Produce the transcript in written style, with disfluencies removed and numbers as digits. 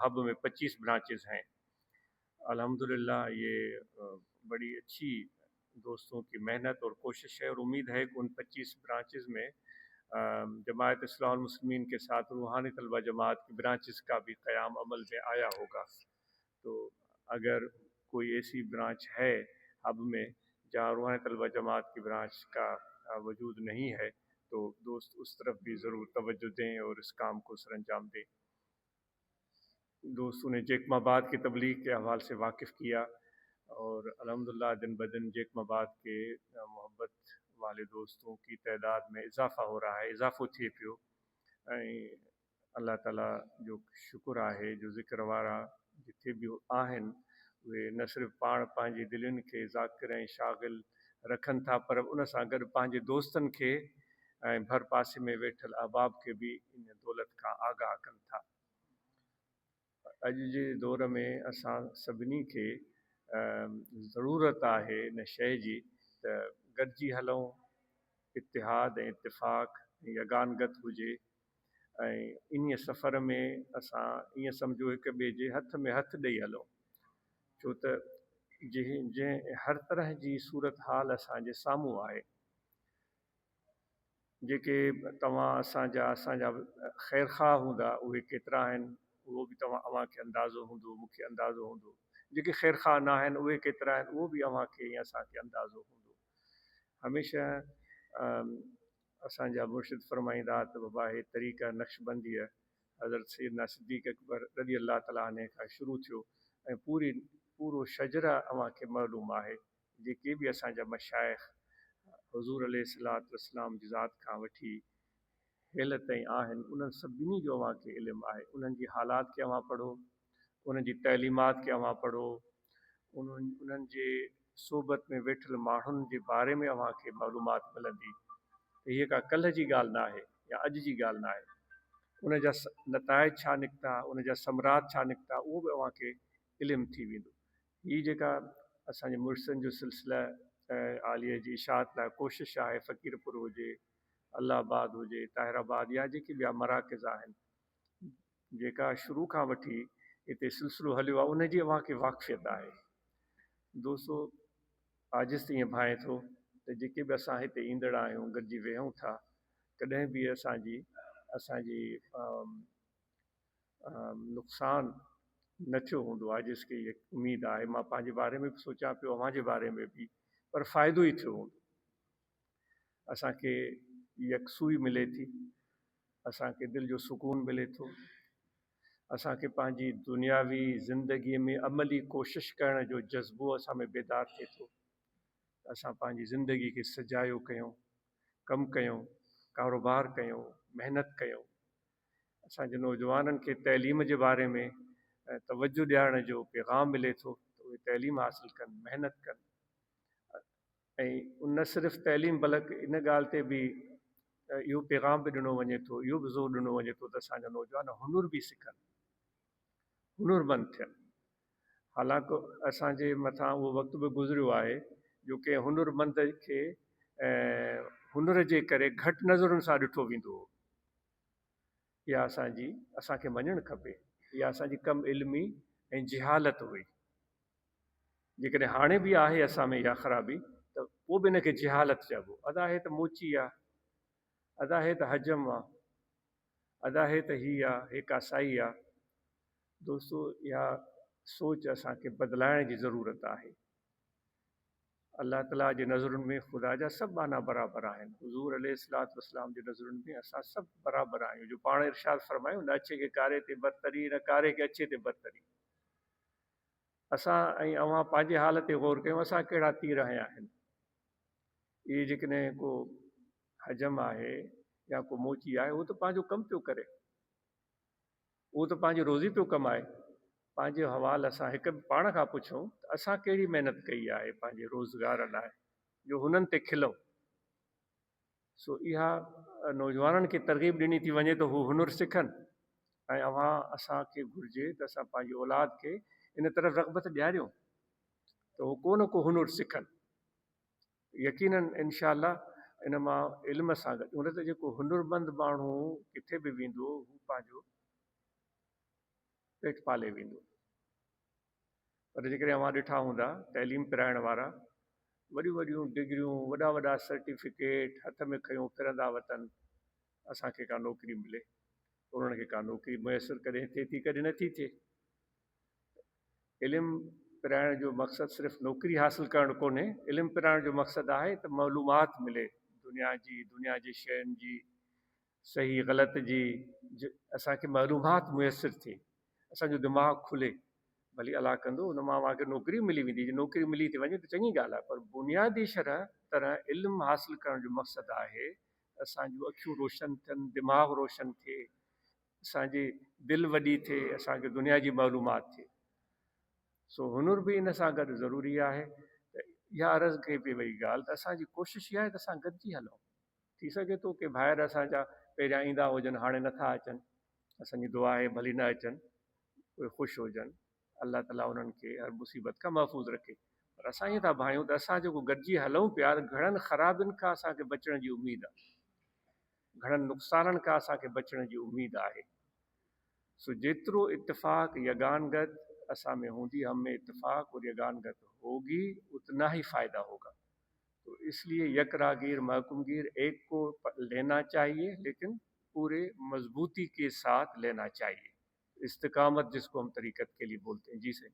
Hub में 25 branches हैं। अल्हम्दुलिल्लाह ये बड़ी अच्छी दोस्तों की मेहनत और कोशिश है, और उम्मीद है कि उन 25 ब्रांचेस में जमायत इस्लाहुल मुस्लिमीन के साथ रूहानी तलबा जमात की ब्रांचेस का भी क़याम अमल में आया होगा। तो अगर कोई ऐसी ब्रांच है हब में जहाँ रूहानी तलबा जमात की ब्रांच का वजूद नहीं है, तो दोस्त उस तरफ भी ज़रूर तवज्जो दें और इस काम को सरअंजाम दें। दोस्तों ने जेकमाबाद की तबलीग के अहवाल से वाकिफ़ किया, और अल्हम्दुलिल्लाह दिन ब दिन जेकमाबाद के मोहब्बत वाले दोस्तों की तइदाद में इजाफ़ा हो रहा है, इजाफ़ो थिए पियो। अल्लाह ताला जो शुक्र आहे, जो ज़िक्र वारा जिथे भी आहिनि उहे न सिर्फ़ु पाण पंहिंजी दिलनि खे ज़ाकिर ऐं शागिल रखनि था, पर उन सां गॾु पंहिंजे दोस्तनि खे ऐं भर पासे में वेठल अहबाब खे बि इन दौलत खां आगाह कनि था। अॼु जे दौर में असां सभिनी खे ज़रूरत आहे इन शइ जी त गॾिजी हलूं, इतिहाद ऐं इतिफ़ाक़ यगानगत हुजे, ऐं इन सफ़र में असां ईअं सम्झो हिक ॿिए जे हथ में हथ ॾेई हलूं, छो त जंहिं हर तरह जी सूरत हाल असांजे साम्हूं आहे। जेके असांजा ख़ैरख़्वाह हूंदा उहे केतिरा आहिनि उहो बि अव्हांखे अंदाज़ो हूंदो, मूंखे अंदाज़ो हूंदो। जेके ख़ैरख़्वाह न आहिनि उहे केतिरा आहिनि उहो बि अव्हांखे ऐं असांखे अंदाज़ो हूंदो। हमेशह असांजा मुर्शिद फरमाईंदा त बाबा हे तरीक़ा नक्शबंदीअ हज़रत सैयदना सिद्दीक़ अकबर रज़ी अल्लाह तआला अन्हु खां शुरू थियो, ऐं पूरो शजरा अव्हांखे मालूम आहे। जेके बि असांजा मशाइख़ हुज़ूर अलैहिस्सलातु वस्सलाम जी ज़ात खां वठी हेल ताईं आहिनि, उन्हनि सभिनी जो अव्हांखे इल्मु आहे। उन्हनि जी हालात खे अव्हां पढ़ो, उन्हनि जी तइलीमात खे अव्हां पढ़ो, उन्हनि जे सोबत में वेठल माण्हुनि जे बारे में अव्हांखे मालूमात मिलंदी। हीअ का कल्ह जी ॻाल्हि न आहे या अॼु जी ॻाल्हि न आहे। उन जा नताइज छा निकिता, उन जा समरात छा निकिता, उहो बि अव्हांखे इल्मु थी वेंदो। हीअ जेका असांजे मुर्शिदनि जो सिलसिला आलिया जी इशाअत लाइ कोशिशि आहे, फ़कीरपुर हुजे, अल्लाहबाद हुजे, ताहिराबाद या जेके ॿिया मराकिज़ आहिनि, जेका शुरू खां वठी हिते सिलसिलो हलियो आहे, उनजी अव्हांखे वाक़फ़ियत आहे। दोस्तो आजिज़ ईअं भाए थो त जेके बि असां हिते ईंदड़ आहियूं, गॾिजी वेहूं था, कॾहिं बि असांजी नुक़सानु न थियो हूंदो। आजिज़ खे इहा उमेद आहे, मां पंहिंजे बारे में बि सोचां पियो, अव्हांजे बारे में बि, पर फ़ाइदो ई थियो हूंदो। असांखे यकसूई मिले थी, असांखे दिलि जो सुकून मिले थो, असांखे पंहिंजी दुनियावी ज़िंदगीअ में अमली कोशिशि करण जो जज़्बो असां में बेदार थिए थो। असां पंहिंजी ज़िंदगी खे सजायो कयूं, कमु कयूं, कारोबार कयूं, महिनत कयूं। असांजे नौजवाननि खे तइलीम जे बारे में तवज्जो ॾियारण जो पैगाम मिले थो त उहे तइलीम हासिलु कनि, महिनत कनि। ऐं न सिर्फ़ु तइलीम बल्कि इन ॻाल्हि ते बि इहो पैगाम बि ॾिनो वञे थो, इहो बि ज़ोर ॾिनो वञे थो त असांजा नौजवान हुनुर बि सिखनि, हुनुरमंद थियनि। हालांकि असांजे मथां उहो वक़्तु बि गुज़रियो आहे जो के हुनुरमंद खे हुनुर जे करे घटि नज़रुनि सां ॾिठो वेंदो हो। इहा असांखे मञणु खपे, इहा असांजी कम इल्मी ऐं जिहालत हुई। जेकॾहिं हाणे बि आहे असां में इहा ख़राबी, त पोइ बि हिनखे जिहालत चइबो। अदा हे त मोची आहे, अदा हे त हजम आहे, अदा हे त हीअ आहे, हे कासाई आहे। दोस्तो इहा सोच असांखे बदिलाइण जी ज़रूरत आहे। अल्लाह ताला जे नज़रुनि में ख़ुदा जा सभु माना बराबरि आहिनि। हुज़ूर अलैहिस्सलातु वस्सलाम जे नज़रुनि में असां सभु बराबरि आहियूं। जो पाण इरशाद फरमायूं, न अछे खे कारे ते बरतरी, न कारे खे अछे ते बरतरी। असां ऐं अव्हां पंहिंजे हाल ते ग़ौर कयूं, असां कहिड़ा तीर हयां आहिनि। इहे जेकॾहिं को हजम आहे या को मोची आहे, उहो त पंहिंजो कमु पियो करे, उहो त पंहिंजी रोज़ी पियो कमाए। पंहिंजे हवाल असां हिकु पाण खां पुछूं त असां कहिड़ी महिनत कई आहे पंहिंजे रोज़गार लाइ, जो हुननि ते खिलऊं। सो इहा नौजवाननि खे तरग़ीब ॾिनी थी वञे त हू हुनुर सिखनि, ऐं असांखे घुरिजे त असां पंहिंजी औलाद खे इन तरफ़ रग़बत ॾियारियूं त उहो को न को हुनुर सिखनि। यकीनन इनशा अल्लाह इन मां इल्म सां गॾु उन ते जेको हुनुरमंद माण्हू किथे बि वेंदो, हू पंहिंजो पेट पाले वेंदो। पर जेकॾहिं अवां ॾिठा हूंदा तइलीम पिराइण वारा वॾियूं वॾियूं डिग्रियूं, वॾा वॾा सर्टिफिकेट हथ में खयूं फिरंदा वतन, असांखे का नौकिरी मिले, उन्हनि खे का नौकिरी मुयसरु कॾहिं थिए थी कॾहिं नथी थिए। इल्मु पिराइण जो मक़सदु सिर्फ़ु नौकिरी हासिलु करणु कोन्हे, इल्मु पिराइण जो मक़सदु आहे त मालूमात मिले दुनिया जी शयुनि जी, सही ग़लति जी, असांखे मालूमात मुयसरु थिए, असांजो दिमाग़ु खुले। भली अलाह कंदो उन मां मूंखे नौकिरी मिली वेंदी, नौकिरी मिली थी वञे त चङी ॻाल्हि आहे, पर बुनियादी तरह इल्मु हासिलु करण जो मक़सदु आहे असांजूं अखियूं रोशन थियनि, दिमाग़ु रोशन थिए, असांजी दिलि वॾी थिए, असांखे दुनिया जी मालूमात थिए। सो हुनुर बि इन सां गॾु ज़रूरी आहे। त इहा अर्ज़ु कई पई वई ॻाल्हि त असांजी कोशिशि इहा आहे त असां गॾिजी हलूं। थी सघे थो की ॿाहिरि असांजा पहिरियां ईंदा हुजनि, हाणे नथा अचनि, असांजी दुआ आहे भली न अचनि, उहे ख़ुशि हुजनि, अलाह ताला उन्हनि खे हर मुसीबत खां महफ़ूज़ रखे। पर असां ईअं था भायूं त असां जेको गॾिजी हलूं पिया, घणनि ख़राबियुनि खां असांखे बचण जी उमेदु आहे, घणनि नुक़साननि खां असांखे बचण जी उमेदु आहे। सो जेतिरो इत्तेफ़ाक़ यगानगत असां में हूंदी, हम में इत्तेफाक और यगानगत होगी, उतना ही फ़ायदा होगा। तो इसलिए यकरागीर महकुमगीर एक को लेना चाहिए, लेकिन पूरे मजबूती के साथ लेना चाहिए। इस्तिकामत जिसको हम तरीक़त के लिए बोलते हैं। जी सही।